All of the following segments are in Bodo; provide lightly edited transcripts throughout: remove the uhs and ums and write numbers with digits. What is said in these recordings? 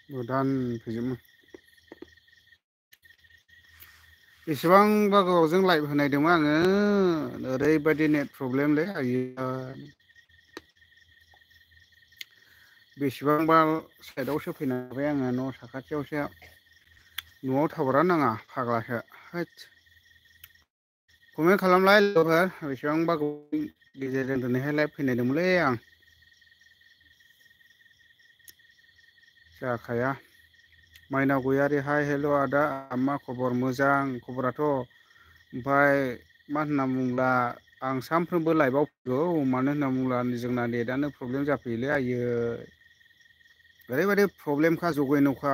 गोदान फैजोबो बेसेबांबा गोबावजों लाइभ होनायदोंमोन आङो ओरैबायदि नेट प्रब्लेमलै आयो बेसेबांबा साइडआवसो फैनो हाबाय आङो न' साखाथियावसो न'आव टावारानो नाङा फाग्लासो होद कमेन्ट खालामलाय लोगोफोर बेसेबांबा गोबावनि गेजेरजों दिनैहाय लाइभ फैनायदोंमोनलै आं जाखाया माइनाव गयारि हाय हेल' आदा मा खबर मोजां खबराथ' ओमफ्राय मा होनना बुङोब्ला आं सानफ्रोमबो लाइभआव फैगौ मानो होनना बुङोब्ला जोंना नेटआनो प्रब्लेम जाफैयोलै आयै ओरैबायदि प्रब्लेमखा जगाय न'खा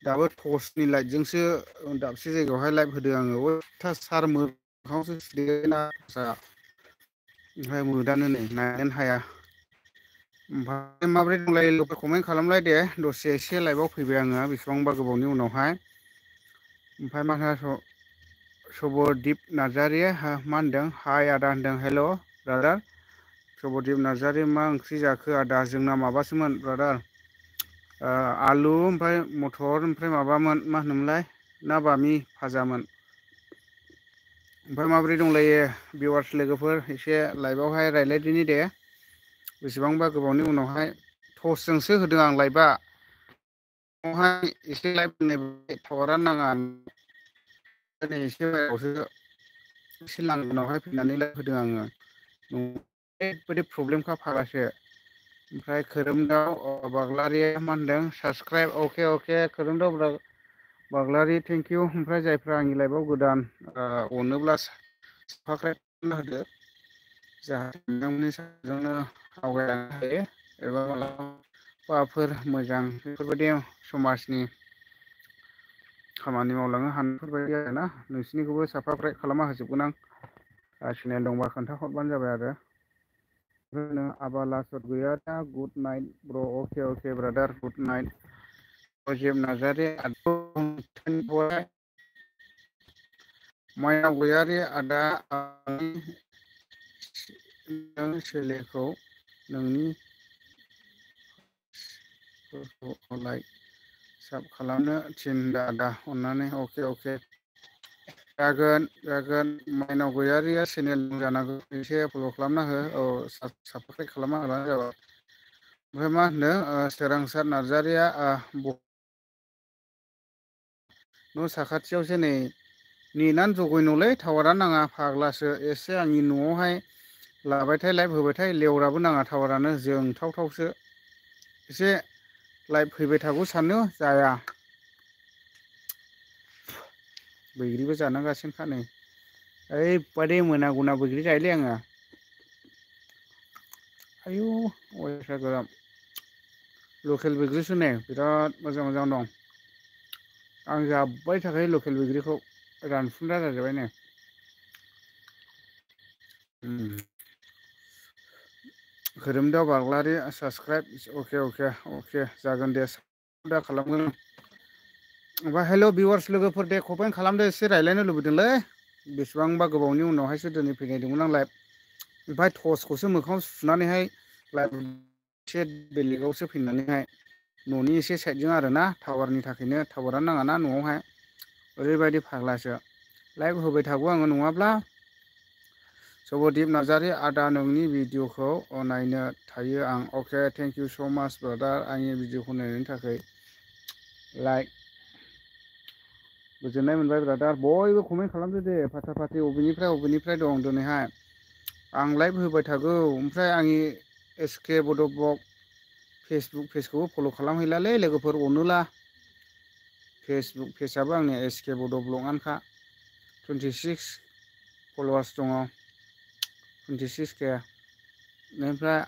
दाबो टर्सनि लाइटजोंसो दाबसे जायगायावहाय लाइभ होदों आङो अयथासार मोखाङावसो ओमफ्राय मोदानो नै नायनोनो हाया ओमफ्राय माबोरै दंलाय लोगोफोर कमेन्ट खालामलाय दे दसे एसे लाइभआव फैबाय आङो बेसेबांबा गोबावनि उनावहाय ओमफ्राय मा होनो सबरदिप नार्जारि मा होनदों हाय आदा होनदों हेल' ब्रादार सबरदिप नार्जारि मा ओंख्रि जाखो आदा जोंना माबासोमोन ब्रादार आलु ओमफ्राय मटर ओमफ्राय माबामोन मा होनोमोनलाय ना बामि भाजामोन ओमफ्राय माबोरै दंलायो भिवार्स लोगोफोर एसे लाइभआवहाय रायज्लायदिनि दे बेसेबांबा गोबावनि उनावहाय टर्सजोंसो होदों आं लाइभआ न'आवहाय एसे लाइभ होनाय टावारानो नाङा नै एसे बायह्रायावसो एसे लांगोनायावहाय फैनानै लाइभ होदों आङो ओरैबायदि प्रब्लेमखा फाग्लासो ओमफ्राय खोरोमदाव बाग्लारिया मा होनदों साबसक्राइब अके अके खोरोमदाव बाग्लारि थेंकिउ ओमफ्राय जायफ्रा आंनि लाइभआव गोदान अनोब्ला साबसक्राइब खालामना होदो जाहाथे नोंथांमोननि सायावनो आवगायलांनो हायो एबा मालाबाफोर मोजां बेफोरबायदि समाजनि खामानि मावलांनो हानायफोरबायदि आरोना नोंसिनिखौबो साबसक्राइब खालामना होजोबगोन आं चेनेल दंबा खोन्थाहरबानो जाबाय आरो नों आबालासत गैया दा good night bro okay okay brother good night Ajit Narzary माइनाव गयारि आदा नों सोलेखौ नोंनि लाइक साब खालामनो थिन आदा अननानै अके अके जागोन माइनाव गयारिया चेनेल जानांगौ एसे फल' खालामना हो औ साबसक्राइब खालामना होबानो जाबाय ओमफ्राय मा होनो सोरांसार नार्जारिया न' साखाथियावसो नै नेटआनो जगै न'लै टावारानो नाङा फाग्लासो एसे आंनि न'आवहाय लाबायथाय लाइभ होबायथाय लेवराबो नाङा टावारानो जोंथावथावसो एसे लाइभ फैबाय थागौ सानो जाया बैग्रिबो जानांगासिनोखा नै ओरैबादि मोना गुना बैग्रि जायोलै आङो आयु अयथासार गोजाम लकेल बैग्रिसो नै बिराद मोजां मोजां दं आं जाबाय थाखायो लकेल बैग्रिखौ रानफुनला जाजोब्बाय नै खोरोमदाव बाग्लारि साबसक्राइब अके अके अके जागोन दे दा खालामगोन ओमफ्राय हेल' भिवार्स लोगोफोर दे कमेन्ट खालामदो एसे रायज्लायनो लुबैदोंलै बेसेबांबा गोबावनि उनावहायसो दिनै फैनायदोंमोन आं लाइभ ओमफ्राय टर्सखौसो मोखाङाव सुनानैहाय लाइभ एसे बेलेगावसो फैनानैहाय न'नि एसे साइडजों आरोना टावारनि थाखायनो टावारानो नाङाना न'आवहाय ओरैबायदि फाग्लासो लाइभ होबाय थागौ आङो नङाब्ला सबरदिप नार्जारि आदा नोंनि भिडिअखौ नायनो थायो आं अके थेंक इउ स' माच ब्रादार आंनि भिडिअखौ नायनायनि थाखाय लाइक गोजोननाय मोनबाय ब्रादार बयबो कमेन्ट खालामदो दे फाथा फाथि बबेनिफ्राय दं दिनैहाय आं लाइभ होबाय थागौ ओमफ्राय आंनि एसके बड' ब्लग फेसबुक पेजखौबो फल' खालामहैलालै लोगोफोर अनोला फेसबुक पेजआबो आंनि एसके बड' ब्लगआनोखा 26 फल'वार्स दङ 26K बेनिफ्राय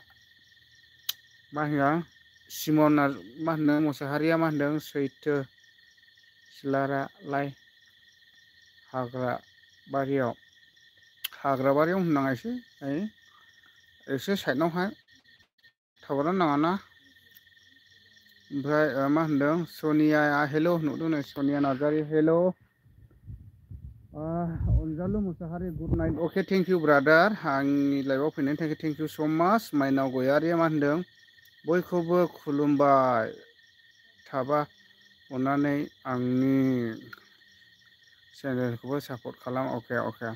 मा होनो सिमन मा होनो मुसाहारिया मा होनदों सैथो सिलारालाय हाग्राबारियाव होननाङा एसे साइडआवहाय टावारानो नाङाना ओमफ्राय मा होनदों सनिया हेल' नुदों नै सनिया नार्जारि हेल' अनजालु Mushahary good night okay thank you brother आंनि लाइभआव फैनायनि थाखाय थेंक इउ स' माच माइनाव गयारिया मा होनदों बयखौबो खुलुमबाय थाबा अननानै आंनि चेनेलखौबो सापर्ट खालाम अके अके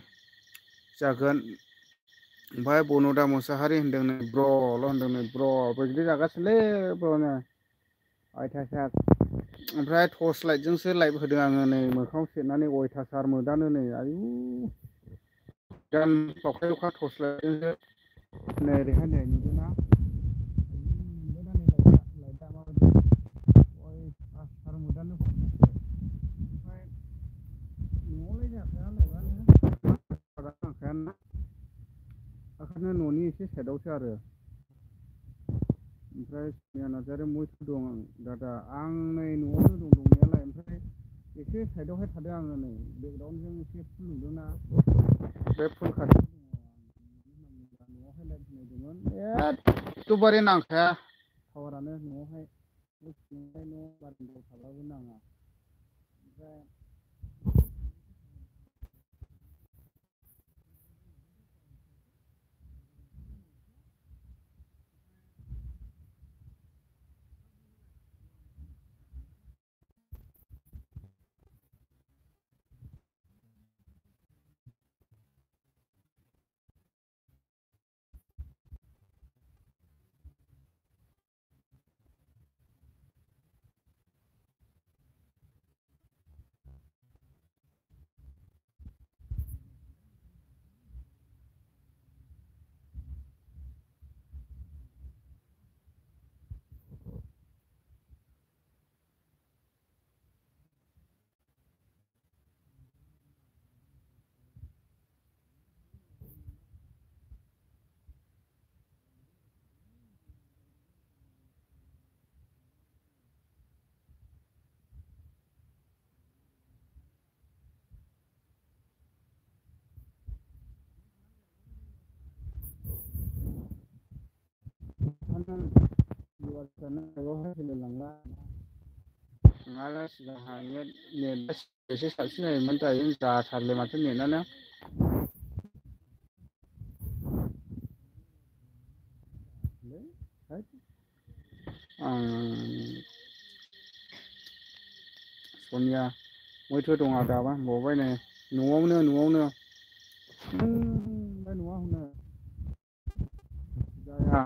जागोन ओमफ्राय बनुदा मुसाहारि होनदों नै ब्र'ल' होनदों नै ब्र' बैग्रि जागासिनोलै ब्र'नो अयथासार ओमफ्राय टर्च लाइटजोंसो लाइट होदों आङो नै मोखाङाव सेरनानै अयथासार मोदानो नै आयु गान दावखाय अखा टर्च लाइटजोंसो नै ओरैहाय नै नुदोंना लाइटआ माबायदि अयथासार मोदानो ओमफ्राय न'आवलाय जाखाया लाइटआनो नांखायाना ओंखायनो न'नि एसे साइडआवसो आरो ओमफ्राय सोनिया नार्जारि मयथु दं दादा आं नै न'आवनो दं दंनायालाय ओमफ्राय एसे साइडआवहाय थादों आङो नै बेकग्राउन्डजों एसे फुल नुदोंना बे फुल खाथियाव दङ आं न'आवहाय लाइट होनाय दंमोन एखदमबारे नांखाया टावारानो न'आवहाय न' बारान्दायाव थाब्लाबो नाङा ओमफ्राय भिउवार्सआनो लाइभआवहाय फैलायलांला नङाब्ला सिगांहाय नेटआ एसे साबसिन जायोमोन दायो जाथारले माथो नेटआनो सनिया मैथो दङ दाबा होनबावबाय नै न'आवनो ओमफ्राय न'आ होनो जाया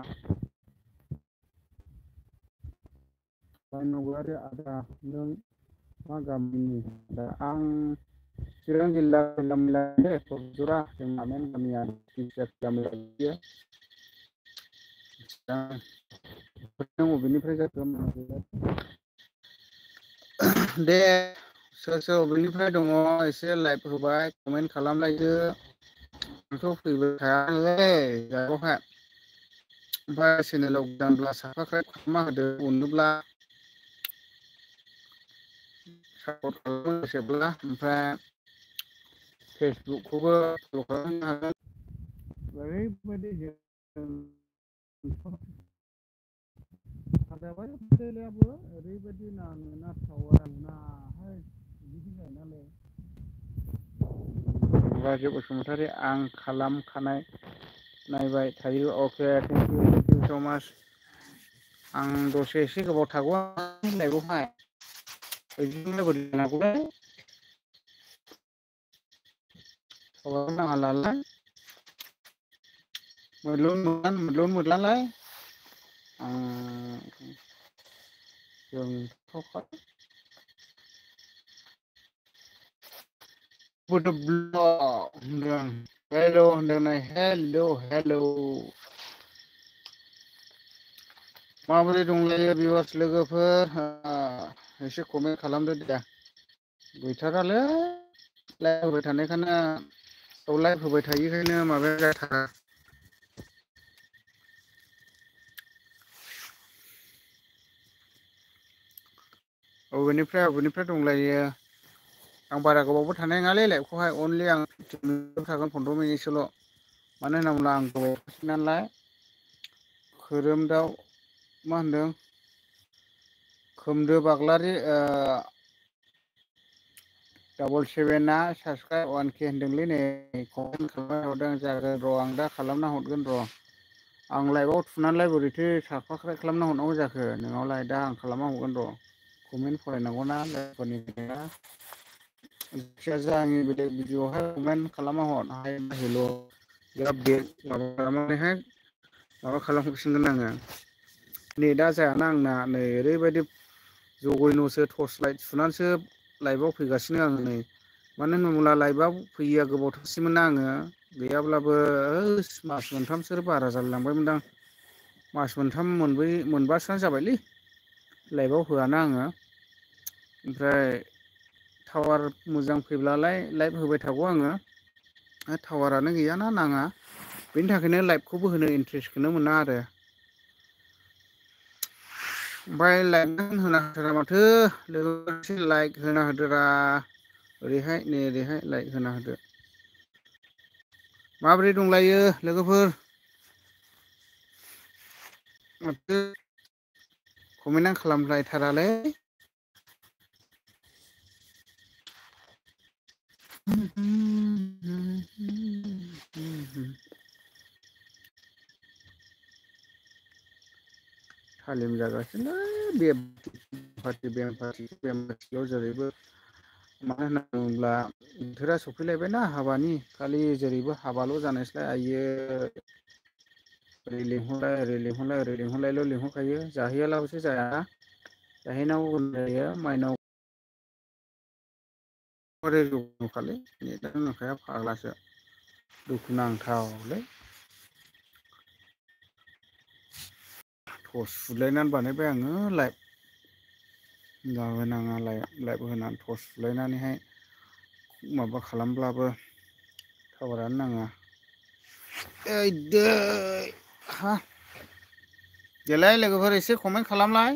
बायनांगौ आदा नों मा गामिनि दा आं चिरां जिल्ला गामिलाय जरा जोंना मेन गामिया गामि नों बबेनिफ्राय जाखो दे सोर बबेनिफ्राय दङ एसे लाइभ होबाय कमेन्ट खालामलायदो आंथ' फैबाय थायालै लाइभआवहाय ओमफ्राय चेनेलाव गोदानब्ला साबसक्राइब खालामना होदो अनोब्ला सापर्ट खालामनो गोसोब्ला ओमफ्राय फेसबुकखौबो फल' खालामनो हागोन ओरैबायदि हाजाबाय फैलायाबो ओरैबायदि नाङोना टावार नाहाय बिदि जायोनालै राजु बसुमतारी आं खालामखानाय नायबाय थायो अके थेंक इउ स' माच आं दसे एसे गोबाव थागौ लाइभआवहाय बिदिनो बोरै जानांगौलै टावार नाङालाय मोद्लुन मोद्लालाय जोंथ' होनदों हेल' होनदों नै हेल' माबोरै दंलायो भिउवार्स लोगोफोर एसे कमेन्ट खालामदो दे गैथारालै लाइभ होबाय थानायखायनो लाइभ होबाय थायिखायनो माबाया जाथारा बबेनिफ्राय दंलायो आं बारा गोबावबो थानाय नङालै लाइभखौहाय अनलि आं 15 मिनिटल' थागोन 15 मिनिटसोल' मानो होनोब्ला आं गोबाव नालाय खोरोमदाव मा होनदों खोमदो बाग्लारि 777 साबसक्राइब 1K होनदोंलै नै कमेन्ट खालामना हरदों जागोन र' आं दा खालामना हरगोन र' आं लाइभआव थुनानैलाय बोरैथो साबसक्राइब खालामना हरनांगौ जाखो नोंनावलाय दा आं खालामना हरगोन र' कमेन्ट फरायनांगौना लोगोफोरनि जायखिजाया आंनि बेलेग भिडिअ'आवहाय कमेन्ट खालामना हर हाय हेल' आपडेट माबा खालामनानैहाय माबा खालामहरफिनगोन आङो नेटआ जायाना आंना नै ओरैबायदि जगैन'सो टर्च लाइट सुनानैसो लाइभआव फैगासिनो आङो नै मानो होनोब्ला लाइभआव फैयैया गोबावथारसैमोन ना आङो गैयाब्लाबो मास मोनथामसो बारा जालायलांबायमोनदां मास मोनथाम मोनबासोआनो जाबायलै लाइभआव होआना आङो ओमफ्राय टावार मोजां फैब्लालाय लाइभ होबाय थागौ आङो टावारानो गैयाना नाङा बेनि थाखायनो लाइभखौबो होनो इन्ट्रेस्टखौनो मोना आरो ओमफ्राय लाइक होना होथारा माथो लोगोसे लाइक होना होदोरा ओरैहाय नै ओरैहाय लाइक होना होदो माबोरै दंलायो लोगोफोर माथो कमेन्टआनो खालामलायथारालै थालिम जागासिनोलै बेमफाथियाव जेरैबो मानो होनना बुङोब्ला बोथोरा सफैलायबायना हाबानि खालि जेरैबो हाबाल' जानायसैलाय आयो ओरै लिंहरलाय ओरै लिंहरलाय ओरै लिंहरलायल' लिंहरखायो जाहैयालाबोसो जाया जाहैनांगौ जायो माइनाव खालै नेटानो नांखाया फाग्लासो दुखुनांथावलै टर्स सुलायनानै बानायबाय आङो लाइभ जाबो नाङा लाइभ होनानै टर्स सुलायनानैहाय माबा खालामब्लाबो टावारानो नाङा ओइदै हा देलाय लोगोफोर एसे कमेन्ट खालामलाय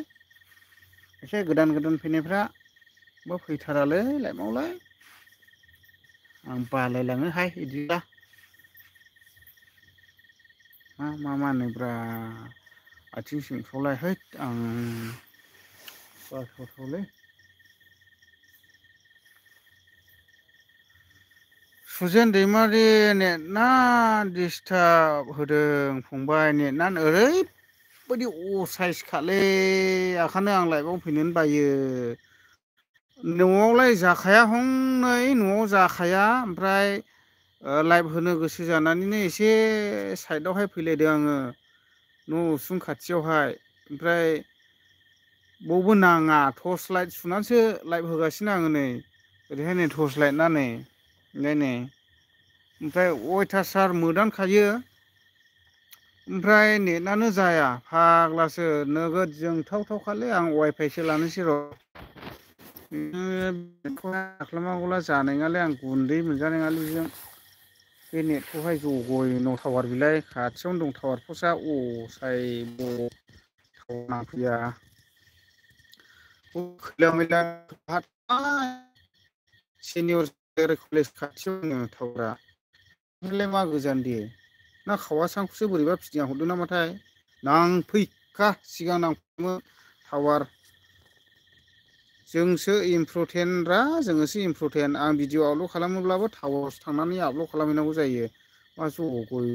एसे गोदान गोदान फैनायफ्रा फैथारालै लाइभआवलाय आं बालायलाङोहाय बिदिब्ला मा मानोब्रा आथिं सिंफ्रावलाय हैद आं बाथावथावलै सुजेन दैमारि नेटना दिस्टार्ब होदों फंबाय नेटआनो ओरैबायदि असाइस खालै ओंखायनो आं लाइभआव फैनोनो बायो न'आवलाय जाखाया हनै न'आव जाखाया ओमफ्राय लाइभ होनो गोसो जानानैनो एसे साइडआवहाय फैलायदों आङो न' उसुं खाथियावहाय ओमफ्राय बावबो नाङा टर्स लाइट सुनानैसो लाइभ होगासिनो आङो नै ओरैहाय नै टर्स लाइटआ नै ओमफ्राय अयथासार मोदानखायो ओमफ्राय नेटआनो जाया फाग्लासो नोगोद जोंथावथावखालै आं वाइफाइसो लानोसै र' खालामागौला जानाय नङालै आं गुन्दै मोनजानाय नङालै बेजों बे नेटखौहाय जग'यन' टावार बेलाय खाथियावनो दं टावार पस्टआ असाय टावार नांफैया खैला मैला सिनियर कलेज खाथियाव दङ टावारा ओमफ्रायलाय मा गोजान दे ना खावासांखौसो बोरैबा फिदिंना हरदों नामाथाय नांफैखा सिगां नांफैयोमोन टावार जोंसो इम्परटेन्टब्रा जोङोसो इम्परटेन्ट आं भिडिअ आपल'ड खालामोब्लाबो टावारावसो थांनानै आपल'ड खालामहैनांगौ जायो मा जग'य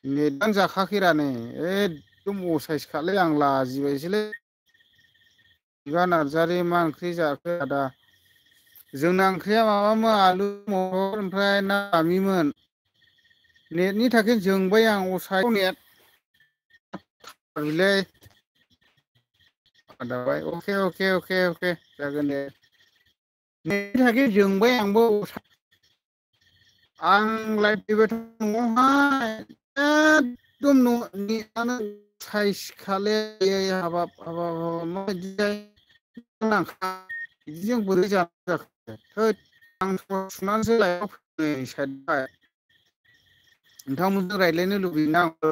नेटआनो जाखाखैरा नै एकदम असाइसखालै आं लाजिबायसोलै बिबा नार्जारि मा ओंख्रि जाखो आदा जोंना ओंख्रिया माबामोन आलु मथर ओमफ्राय ना बामिमोन नेटनि थाखाय जोंबाय आं असाइद नेट लै दाबाय अके अके अके अके जागोन दे नेटनि थाखाय जोंबाय आंबो आं लाइभ फैबाय न'आवहाय एकदम नेटआनो साइसखालै हाबाब हाबाब माबायदि बिदिजों बोरै जानो जाखो थोद आं सुनानैसो लाइभआव फैबाय साइडआवहाय नोंथांमोनजों रायज्लायनो लुबैयोना आंबो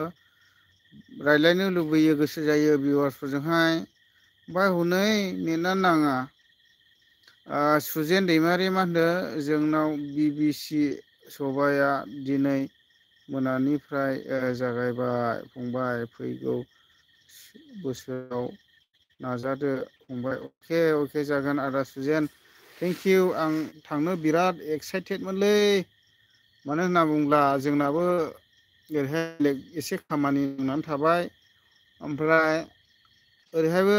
रायज्लायनो लुबैयो गोसो जायो भिउवार्सफोरजोंहाय ओमफ्राय हनै नेटआनो नाङा सुजेन दैमारि मा होनदों जोंनाव BBC सभाया दिनै मोनानिफ्राय जागायबाय फंबाय फैगौ बोसोराव नाजादो फंबाय अके जागोन आदा सुजेन थेंक इउ आं थांनो बिराद एक्साइटेडमोनलै मानो होनना बुङोब्ला जोंनाबो ओरैहाय एसे खामानि नांनानै थाबाय ओमफ्राय ओरैहायबो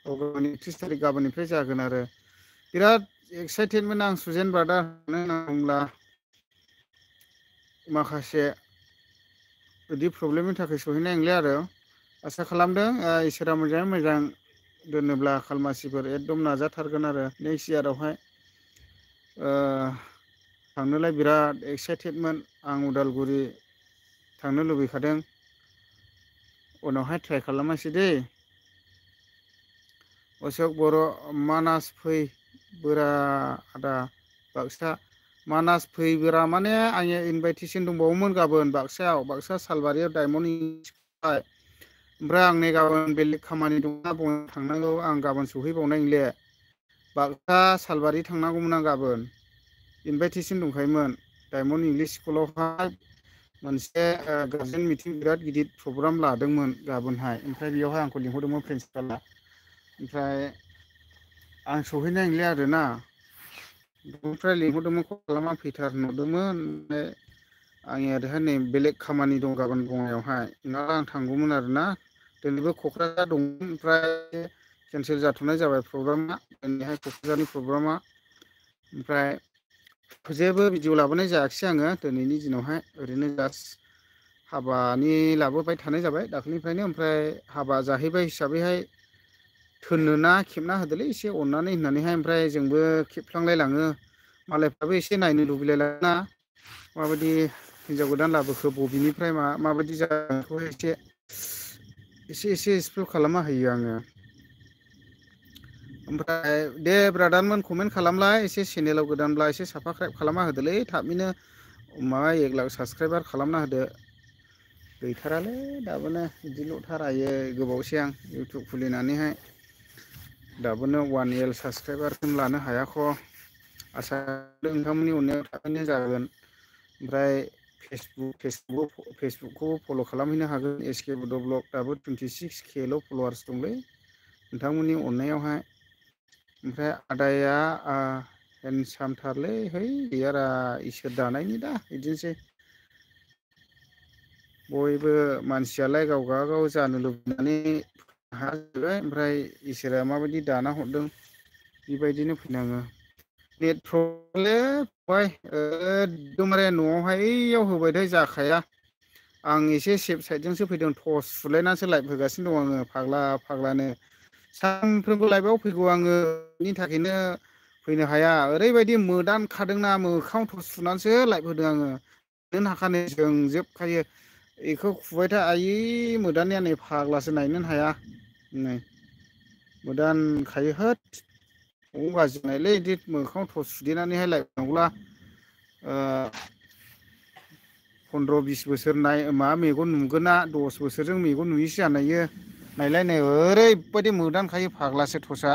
31 थारिख गाबोननिफ्राय जागोन आरो बिराद एक्साइटेडमोन आं सुजेन ब्रादार मानो होनना बुङोब्ला माखासे बिदि प्रब्लेमनि थाखाय सहैनाय नंलिया आरो आसा खालामदों इसोरा मोजाङै मोजां दोनोब्ला खालमासिफोर एकदम नाजाथारगोन आरो नेक्स्ट इयारावहाय थांनोलाय बिराद एक्साइटेडमोन आं उदालगुरि थांनो लुबैखादों उनावहाय ट्राइ खालामनोसै दै अशक बर' मानास फै बोरा आदा बाक्सा मानास फैबोरा माने आंनिया इनभाइटेसन दंबावोमोन गाबोन बाक्सा सालबारियाव डायमन्ड ओमफ्राय आं नै गाबोन बेलेग खामानि दंना बङाइगाव थांनांगौ आं गाबोन सहैबावनाय नंले बाक्सा सालबारि थांनांगौमोन आं गाबोन इनभाइटेसन दंखायोमोन डायमन्ड इंलिस स्कुलावहाय मोनसे गारजेन मिटिं बिराद गिदिर प्रग्राम लादोंमोन गाबोनहाय ओमफ्राय बेयावहाय आंखौ लिंहरदोंमोन प्रिन्सिपाला ओमफ्राय आं सहैनाय नंलिया आरोना ओमफ्राय लिंहरदोंमोन कल खालामना फैथार होनहरदोंमोन ओमफ्राय आंनि ओरैहाय नै बेलेग खामानि दं गाबोन बङाइयावहाय नङाबा आं थांगौमोन आरोना दिनैबो क'क्राझार दंमोन ओमफ्राय केनसेल जाथ'नाय जाबाय प्रग्रामा दिनैहाय क'क्राझारनि प्रग्रामा ओमफ्राय जेबो भिडिअ लाबोनाय जायाखिसै आङो दिनैनि दिनावहाय ओरैनो जास्ट हाबानि लाबोबाय थानाय जाबाय दाख्लैनिफ्रायनो ओमफ्राय हाबा जाहैबाय हिसाबैहाय थोननो ना खेबना होदोलै एसे अननानै होननानैहाय ओमफ्राय जोंबो खेबफ्लांलायलाङो मालायफ्राबो एसे नायनो लुबैलायलाङोना माबायदि हिनजाव गोदान लाबोखो बबेनिफ्राय माबायदि जाखो एसे एक्सप्लर खालामना होयो आङो ओमफ्राय दे ब्रादारमोन कमेन्ट खालामलाय एसे चेनेलाव गोदानब्ला एसे साबसक्राइब खालामना होदोलै थाबैनो माबा 1 लाख साबसक्राइबार खालामना होदो गैथारालै दाबोनो बिदिल'थार आयै गोबावसै आं इउटुब खुलिनानैहाय दाबोनो 1 L साबसक्राइबारखौनो लानो हायाख' आसा नोंथांमोननि अननायाव थाबैनो जागोन ओमफ्राय फेसबुकखौबो फल' खालामहैनो हागोन SK बड' ब्लग दाबो 26Kल' फल'वार्स दंलै नोंथांमोननि अननायावहाय ओमफ्राय आदाया हेन्डसामथारलै है गैयारा इसोर दानायनि दा बिदिनोसै बयबो मानसियालाय गावबागाव जानो लुबैनानै हाजोबबाय ओमफ्राय इसोरा माबायदि दाना हरदों बेबायदिनो फैनाङो नेट प्रब्लेम फंबाय एकदमबारे न'आवहाय ओइयाव होबायथाय जाखाया आं एसे सेफ साइडजोंसो फैदों टर्स सुलायनानैसो लाइट होगासिनो दं आङो फाग्लानो सानफ्रोमबो लाइभआव फैगौ आङो बेनि थाखायनो फैनो हाया ओरैबायदि मोदानखादोंना मोखाङाव टर्स सुनानैसो लाइभ होदों आङो नेट हाखानो जोंजोबखायो बेखौ खुबायथा आयै मोदाननाया नै फाग्लासो नायनोनो हाया नै मोदानखायो होद गाज्रि नायलै बिदि मोखाङाव टर्स सुथेनानैहाय लाइभ होनांगौब्ला 15-20 बोसोर माबा मेगन नुगोना 10 बोसोरजों मेगन नुयैसो जानायो नायलाय नै ओरैबायदि मोदानखायो फाग्लासो टर्सआ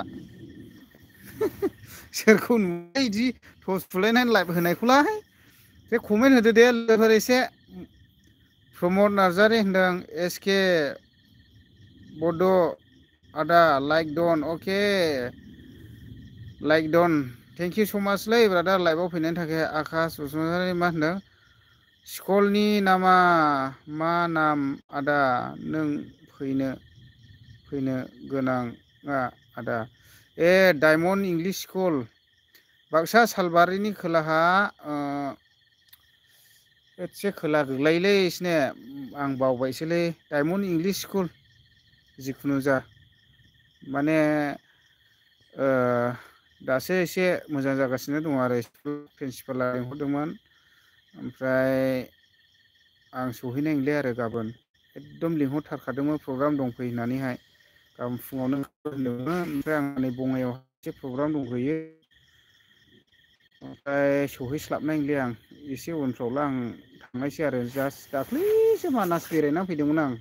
सोरखौ नुबाय बिदि टर्स फुलायनानै लाइभ होनायखौलाय बे कमेन्ट होदो दे लोगोफोर एसे प्रमद नार्जारि होनदों SK बड' आदा like Don okay like Don thank you स' माचलै ब्रादार लाइभआव फैनायनि थाखाय आकाश बसुमतारी मा होनदों स्कुलनि नामा मा नाम आदा नों फैनो गोनाङा आदा डायमन्ड इंलिस स्कुल बाक्सा सालबारिनि खोलाहा एसे खोला गोग्लायोलै एसिने आं बावबायसोलै डायमन्ड इंलिस स्कुल जिखुनु जा माने दासो एसे मोजां जागासिनो दङ आरो प्रिन्सिपाला लिंहरदोंमोन ओमफ्राय आं सहैनाय नंलिया आरो गाबोन एकदम लिंहरथारखादोंमोन प्रग्राम दंफै होननानैहाय गाबोन फुङावनो होनदोंमोन ओमफ्राय आं नै बङाइयाव एसे प्रग्राम दंहैयो ओमफ्राय सहैस्लाबनाय नंलिया आं एसे उनफ्रावल' आं थांनायसै आरो जास्ट दाख्लैसो मानास बेरायना फैदोंमोन आं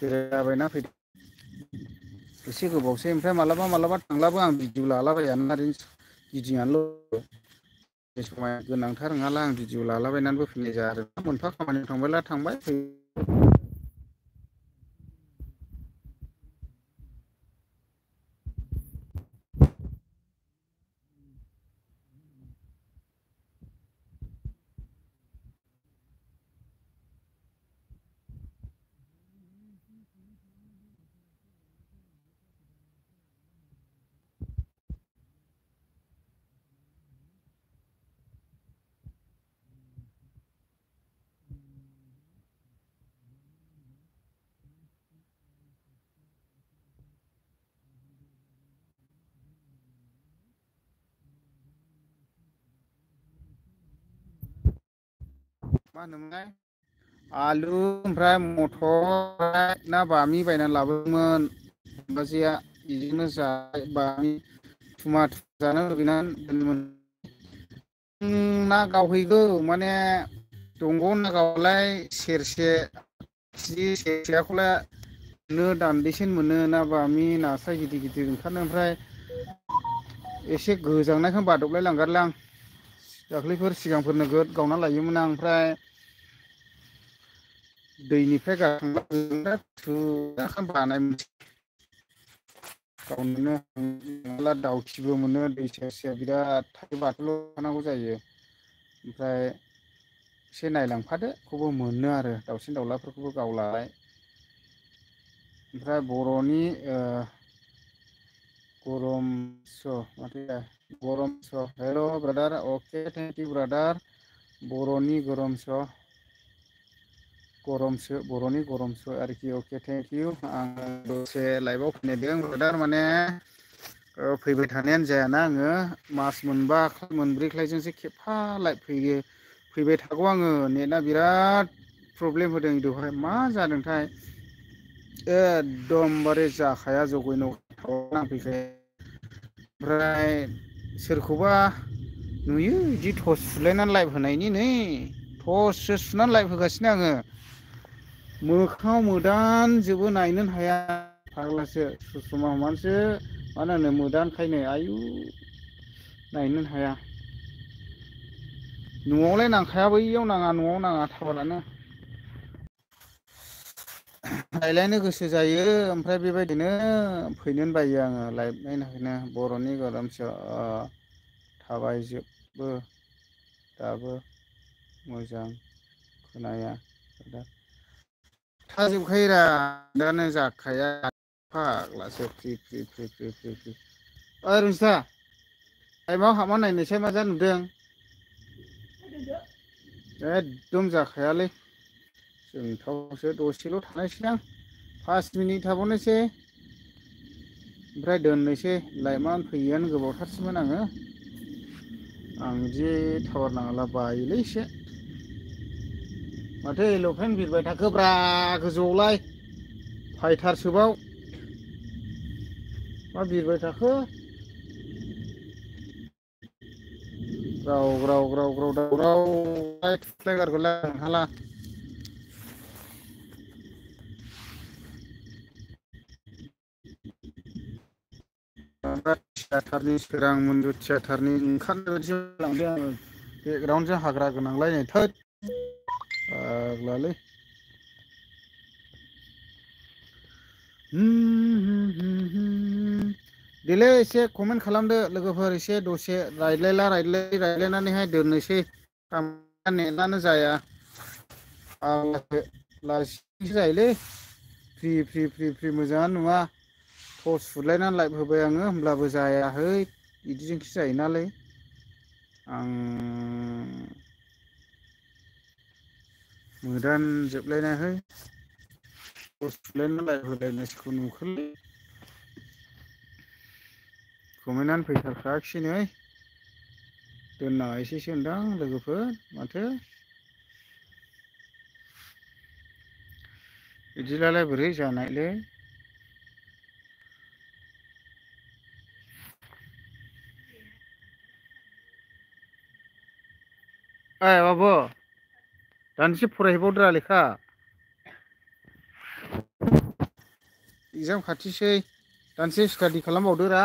बेरायलाबायना फैदों एसे गोबावसै ओमफ्राय मालाबा थांलाबो आं भिडिअ लालाबायानो ओरैनो गिदिङानोल' बे समाय गोनांथार नङाला आं भिडिअ लालाबायनानैबो फैनाय जाया आरो मोनफा खामानियाव थांबायला थांबाय मा होनोमोनलाय आलु ओमफ्राय मटर ना बामि बायनानै लाबोदोंमोन बाजैया बिदिनो जाबाय बामि थुमा थुम जानो लुगैनानै दोनोमोन ना गावहैगौ माने दंग' ना गावलाय सेरसे जि सेरसेयाखौलाय नो दान्दिसेन मोनो ना बामि नास्राय गिदिर गिदिर ओंखारनो ओमफ्राय एसे गोजांनायखाय बादबलाय लांगारलां दाख्लैफोर सिगांफोर नोगोद गावना लायोमोन आं ओमफ्राय दैनिफ्राय गाखांबा थुगाखां बानाय मोनसै गावनोनो नङाब्ला दाउखिबो मोनो दै सेर सेर बिराद थायो बाथुल थानांगौ जायो ओमफ्राय एसे नायलांफादो खौबो मोनो आरो दाउसिन दाउलाफोरखौबो गावलाबाय ओमफ्राय बर'नि गरमस hello' brother okay thank you brother बर'नि गरमसो बर'नि गरमसो आरोखि अके थेंक इउ आङो दसे लाइभआव फैनायदों ब्रादार माने फैबाय थानायानो जायाना आङो मास मोनबा मोनब्रैख्लायजोंसो खेबफा लाइभ फैयो फैबाय थागौ आङो नेटआ बिराद प्रब्लेम होदों दहाय मा जादोंथाय एकदमबारे जाखाया जगैन' टावार नांफैखाया ओमफ्राय सोरखौबा नुयो बिदि टर्स सुलायनानै लाइभ होनायनि नै टर्ससो सुनानै लाइभ होगासिनो आङो मोखाङाव मोदानजोबो नायनोनो हाया फाग्लासो सस्रमा हमानोसो मानो होनो मोदानखायनो आयु नायनोनो हाया न'आवलाय नांखाया बैयाव नाङा न'आव नाङा टावारानो रायलायनो गोसो जायो ओमफ्राय बेबायदिनो फैनोनो बायो आङो लाइभ नायनो बर'नि गरमसो थाबायजोबो दाबो मोजां खोनाया थाजोबखायोरा दानो जाखाया फाग्लासो free free free free free free ओइ रनजिता लाइभआव हाबना नायनोसै मा जादों नुदों एकदम जाखायालै जोंथावसो दसेल' थानायसैलां 5 मिनिट थाबावनोसै ओमफ्राय दोननोसै लाइभआनो फैयैआनो गोबावथारसैमोन आं बिदि टावार नाङाब्ला बायोलै एसे माथो एल'फेन बिरबाय थाखोब्रा गोजौआवलाय फाइटारसोबाव मा बिरबाय थाखो ग्राव ग्राव ग्राव ग्राव दावराव थुलायगारगोनलां आं हाला थियाटारनि सोरां मन्जु थियाटारनि ओंखारनाय बायदि मोनलायलांबाय आङो बेकग्राउन्डजों हाग्रा गोनांलाय नै थोद फाग्लालै देलै एसे कमेन्ट खालामदो लोगोफोर एसे दसे रायज्लायनानैहाय दोननोसै नेटानो जाया लासिंसो जायोलै फ्रि फ्रि फ्रि फ्रि मोजाङानो नङा टर्स सुलायनानै लाइभ होबाय आङो होमब्लाबो जायाहै बिदिजोंसो जायो नालाय आं मोदान जोबलायनायहै टर्स सुलायनानै लाइभ होलायनायसोखौ नुखोलै कमेन्टआनो फैथारखायाखिसै नै दोननायसैसो होनदां लोगोफोर माथो बिदिब्लालाय बोरै जानायलै ओइ बाबु दानदिसे फरायहैबावदोरा लेखा एगजाम खाथिसै दानदिसे स्टाडि खालामबावदोरा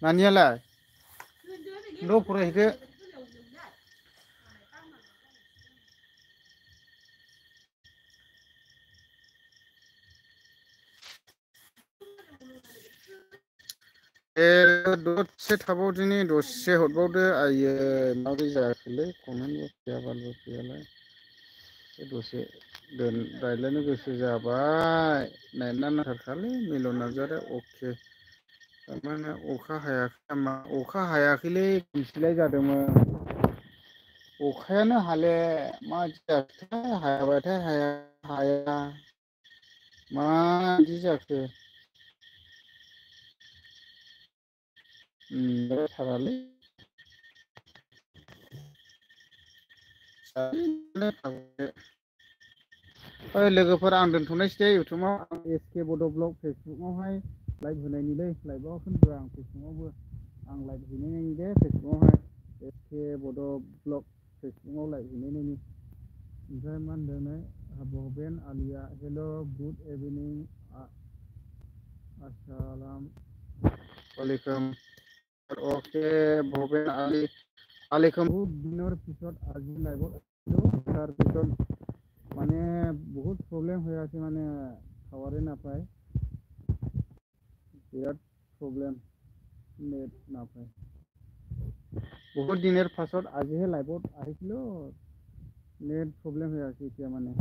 नानियालाय नोंल' फरायहैदो दसे थाबावदिनि दसे हरबावदो आयै माबोरै जाखोलै कमेन्टबो फैया बालबो फैयालाय दसे रायज्लायनो गोसो जाबाय नेटआनो नांथारखालै मिलन नार्जारिया अके थारमाने अखा हायाखै नामा अखा हायाखैलै खोमसिलाय जादोंमोन अखायानो हाले मा जाखोथाय हायाबाथाय हाया मा बिदि जाखो थारालै लोगोफोर आं दोनथ'नायसै इउटुबाव आं एसके बड' ब्लग फेसबुकआवहाय लाइभ होनायनिलै लाइभआव होनबो आं फेसबुकआवबो आं लाइभ हैनायनि दे फेसबुकआवहाय एसके बड' ब्लग फेसबुकआव लाइभ हैनायनि ओमफ्राय मा होनदों बहबेन आलिया हेल' गुड इभिनिं अस्सलाम वालेकुम ओके बहबेन आलिकुम दिनर पिছত আজি লাইভত তাৰ পিছত মানে বহুত প্রবলেম হয়ে আছে মানে খাবারে না পায় বিরাট প্রবলেম নেট না পায় বহুত দিনের পাছত আজিহে লাইভত আহিছিল নেট প্রবলেম হয়ে আছে এতিয়া মানে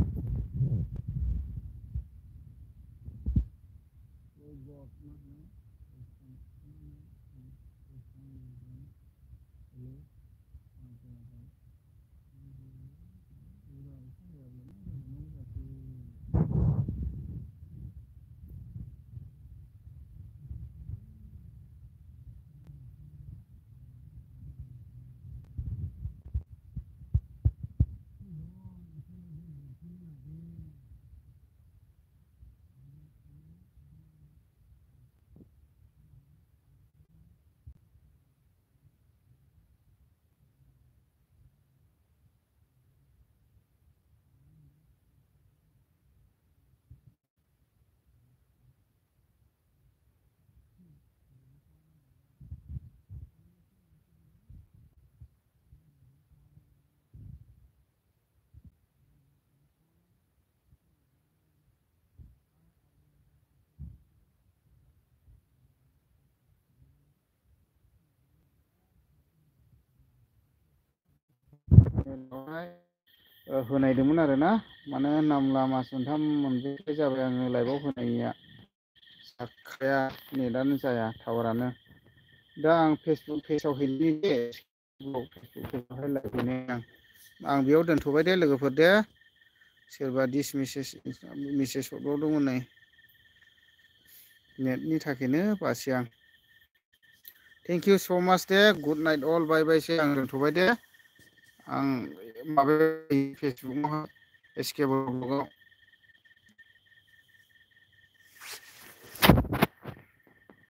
होनायदोंमोन आरो ना माने नामला मास मोनथाम मोनब्रै जाबाय आङो लाइभआव होनायनिया जाखाया नेटानो जाया टावारानो दा आं फेसबुक पेजाव हैनि दे फेसबुकआवहाय लाइभ हैनाय आं बेयाव दोनथ'बाय दे लोगोफोर दे सोरबा दिस मेसेज हरबावदों नै नेटनि थाखायनो बासै आं थेंक इउ स' माच दे गुड नाइट अल बाय बायसै आं दोनथ'बाय दे आं माबायाव फेसबुकआवहाय एसके ब्लगआव